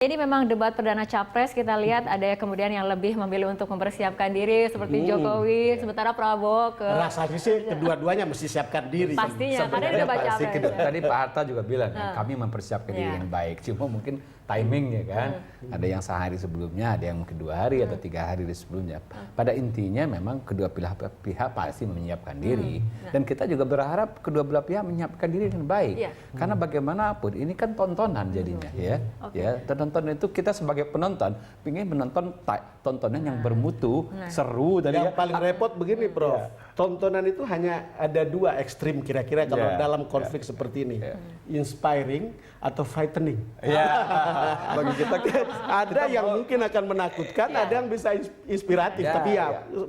Ini memang debat perdana capres, kita lihat ada kemudian yang lebih memilih untuk mempersiapkan diri seperti Jokowi, sementara Prabowo ke... Rasanya sih kedua-duanya mesti siapkan diri. Pastinya, karena ini debat capres. Tadi Pak Harta juga bilang, kami mempersiapkan diri yang baik, cuma mungkin timingnya kan. Ada yang sehari sebelumnya, ada yang mungkin 2 hari atau 3 hari sebelumnya. Pada intinya memang kedua pihak pasti menyiapkan diri. Dan kita juga berharap kedua belah pihak menyiapkan diri dengan baik. Karena bagaimanapun ini kan tontonan jadinya ya. Tonton itu kita sebagai penonton ingin menonton tontonan yang bermutu, seru tadi. Yang paling repot begini, Prof. Tontonan itu hanya ada 2 ekstrim kira-kira kalau dalam konflik seperti ini. Inspiring atau frightening. Bagi kita ada yang mungkin akan menakutkan, ada yang bisa inspiratif, tapi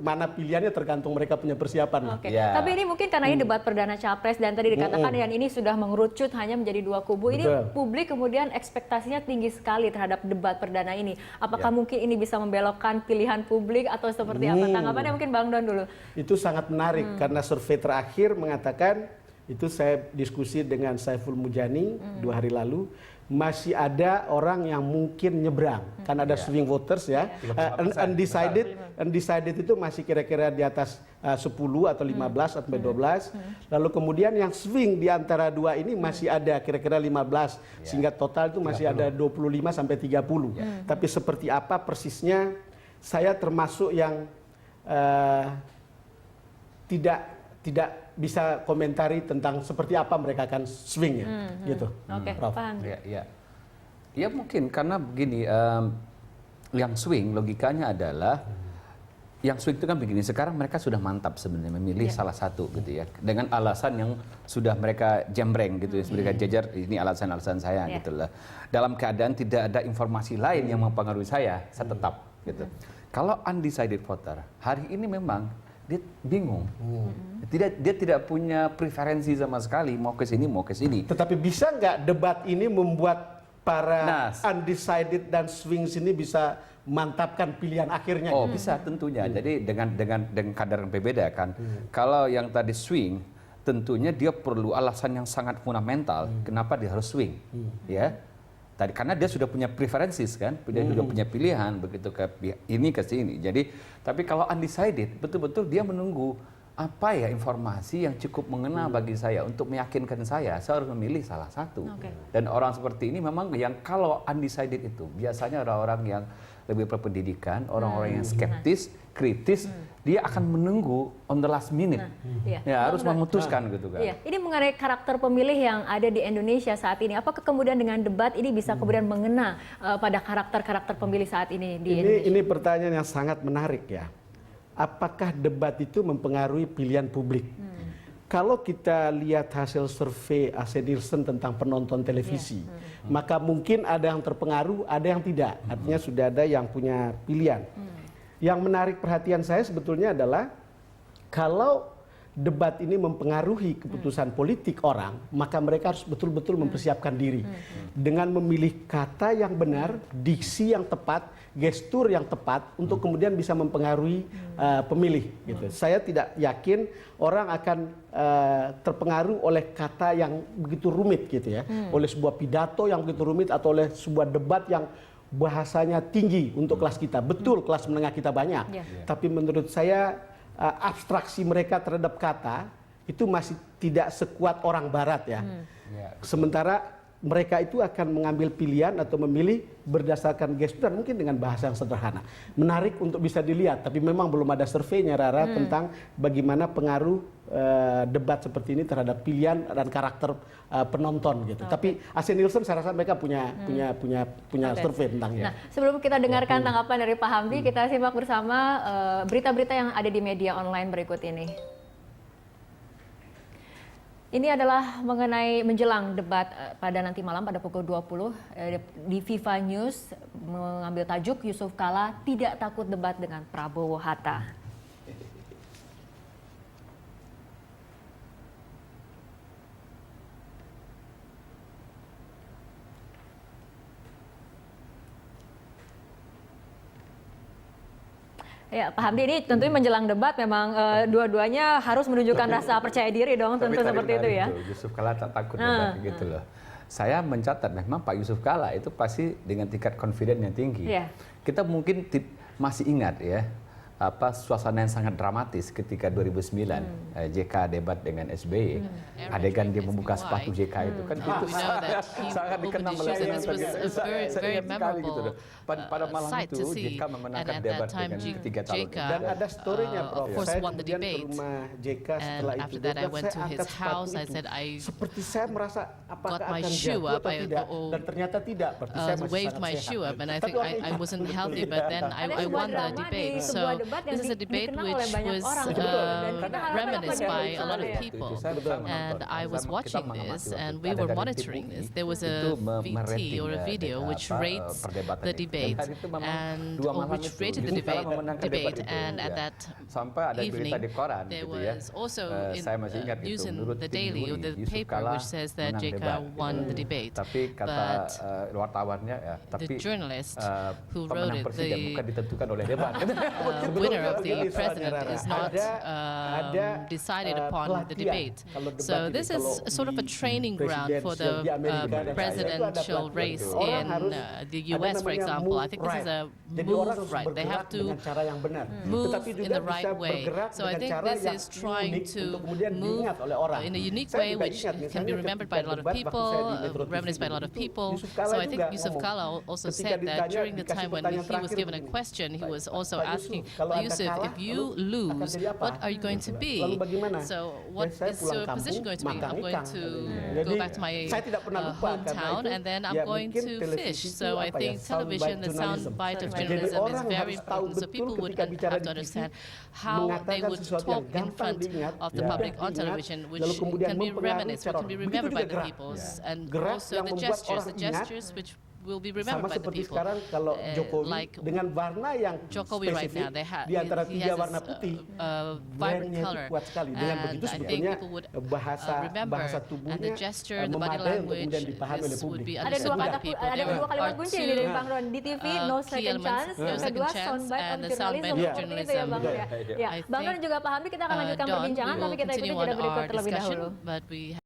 mana pilihannya tergantung mereka punya persiapan. Tapi ini mungkin karena ini debat perdana capres dan tadi dikatakan yang ini sudah mengerucut hanya menjadi 2 kubu. Ini publik kemudian ekspektasinya tinggi sekali terhadap debat perdana ini. Apakah mungkin ini bisa membelokkan pilihan publik atau seperti apa? Tanggapannya mungkin Bang Don dulu. Itu sangat menarik karena survei terakhir mengatakan, itu saya diskusi dengan Saiful Mujani 2 hari lalu, masih ada orang yang mungkin nyebrang, kan ada swing voters ya, undecided itu masih kira-kira di atas 10 atau 15 atau 12, lalu kemudian yang swing di antara 2 ini masih ada kira-kira 15, sehingga total itu masih ada 25 sampai 30. Tapi seperti apa persisnya, saya termasuk yang tidak bisa komentari tentang seperti apa mereka akan swing gitu. Prof. Ya mungkin karena begini, yang swing logikanya adalah yang swing itu kan begini, sekarang mereka sudah mantap sebenarnya memilih salah satu gitu ya, dengan alasan yang sudah mereka jembreng gitu ya, mereka jajar ini alasan-alasan saya gitu lah. Dalam keadaan tidak ada informasi lain yang mempengaruhi saya tetap gitu. Kalau undecided voter hari ini memang dia bingung, dia tidak punya preferensi sama sekali, mau ke sini mau ke sini. Tetapi bisa nggak debat ini membuat para undecided dan swing sini bisa mantapkan pilihan akhirnya? Oh bisa tentunya. Jadi dengan kadar yang berbeda kan. Kalau yang tadi swing, tentunya dia perlu alasan yang sangat fundamental. Kenapa dia harus swing, ya? Tadi karena dia sudah punya preferences kan, dia sudah punya pilihan begitu ke ini ke sini. Jadi tapi kalau undecided betul-betul dia menunggu apa ya informasi yang cukup mengena bagi saya untuk meyakinkan saya harus memilih salah satu. Dan orang seperti ini memang yang kalau undecided itu biasanya orang-orang yang lebih berpendidikan, orang-orang yang skeptis, kritis, dia akan menunggu on the last minute. Harus memutuskan gitu kan. Ini mengenai karakter pemilih yang ada di Indonesia saat ini. Apakah kemudian dengan debat ini bisa kemudian mengena pada karakter-karakter pemilih saat ini di Indonesia? Ini pertanyaan yang sangat menarik ya. Apakah debat itu mempengaruhi pilihan publik? Kalau kita lihat hasil survei Nielsen tentang penonton televisi, maka mungkin ada yang terpengaruh, ada yang tidak. Artinya sudah ada yang punya pilihan. Yang menarik perhatian saya sebetulnya adalah kalau debat ini mempengaruhi keputusan politik orang, maka mereka harus betul-betul mempersiapkan diri dengan memilih kata yang benar, diksi yang tepat, gestur yang tepat untuk kemudian bisa mempengaruhi pemilih. Gitu. Saya tidak yakin orang akan terpengaruh oleh kata yang begitu rumit gitu ya, oleh sebuah pidato yang begitu rumit atau oleh sebuah debat yang bahasanya tinggi untuk kelas kita. Betul kelas menengah kita banyak, tapi menurut saya abstraksi mereka terhadap kata itu masih tidak sekuat orang barat ya. Sementara mereka itu akan mengambil pilihan atau memilih berdasarkan gestur dan mungkin dengan bahasa yang sederhana. Menarik untuk bisa dilihat, tapi memang belum ada surveinya Rara tentang bagaimana pengaruh debat seperti ini terhadap pilihan dan karakter penonton gitu. Tapi Nielsen saya rasa mereka punya survei tentangnya. Nah, sebelum kita dengarkan tanggapan dari Pak Hamdi, kita simak bersama berita-berita yang ada di media online berikut ini. Ini adalah mengenai menjelang debat pada nanti malam pada pukul 20 di Viva News mengambil tajuk Yusuf Kala tidak takut debat dengan Prabowo Hatta. Ya, Pak Hamdi, ini tentunya menjelang debat memang dua-duanya harus menunjukkan rasa percaya diri dong, tentu seperti itu ya. Yusuf Kala tak takut debat gitu loh. Saya mencatat memang Pak Yusuf Kalla itu pasti dengan tingkat confident yang tinggi. Iya. Kita mungkin masih ingat ya suasana yang sangat dramatis ketika 2009 JK debat dengan SBY. Adegan dia membuka sepatu JK itu kan itu sangat dikenang oleh saya sekali gitu loh. Pada malam itu JK memenangkan debat dengan ketiga calon. Dan ada story-nya, Prof. Saya kemudian ke rumah JK setelah itu. I went to his house. I said seperti saya merasa apakah got my akan shoe jatuh up. atau tidak, dan ternyata tidak. Berarti saya masih waved sangat my sehat. shoe up, and I think I wasn't healthy, but then I won the debate. So this is a debate which was reminisced by a lot of people, and I was watching this, and we were monitoring this. There was a VT or a video which rates the debate and which rated the debate, and at that evening there was also news in the Daily or the paper which says that JK won the debate. Tapi kata wartawannya ya, the journalist who pemenang wrote it, presiden bukan ditentukan oleh debat. winner of the president is not decided upon the debate. So this is sort of a training ground for the presidential race in the US, for example. I think this is a move, right? They have to move in the right way. So I think this is trying to move in a unique way which can be remembered by a lot of people, reminisced by a lot of people. So I think Yusuf Kalla also said that during the time when he was given a question, he was also asking, Yusuf, if you lose, what are you going to be? So what is your position going to be? I'm going to go back to my hometown, and then I'm going to fish. So I think television, the sound bite of journalism is very important. So people would have to understand how they would talk in front of the public on television, which can be reminisced, or can be remembered by the people, and also the gestures which will be remembered by the people. Sekarang kalau Jokowi like dengan warna yang Jokowi right now, di antara tiga warna this, putih, vibrant color, kuat sekali. Dengan and begitu I think sebetulnya people would bahasa remember, tubuhnya and the gesture, the body memadai untuk language, kemudian dipahami oleh this would publik. be Ada understood by the people. ada dua kalimat kunci two, dari Bang Ron di TV, no second chance, no yang second kedua chance, soundbite and of the soundbite journalism. of Seperti itu ya Bang Ron ya. Ya, I Bang Ron think, juga pahami, kita akan lanjutkan Don, perbincangan, we tapi will kita ikuti continue jeda on berikut our terlebih discussion, dahulu. but we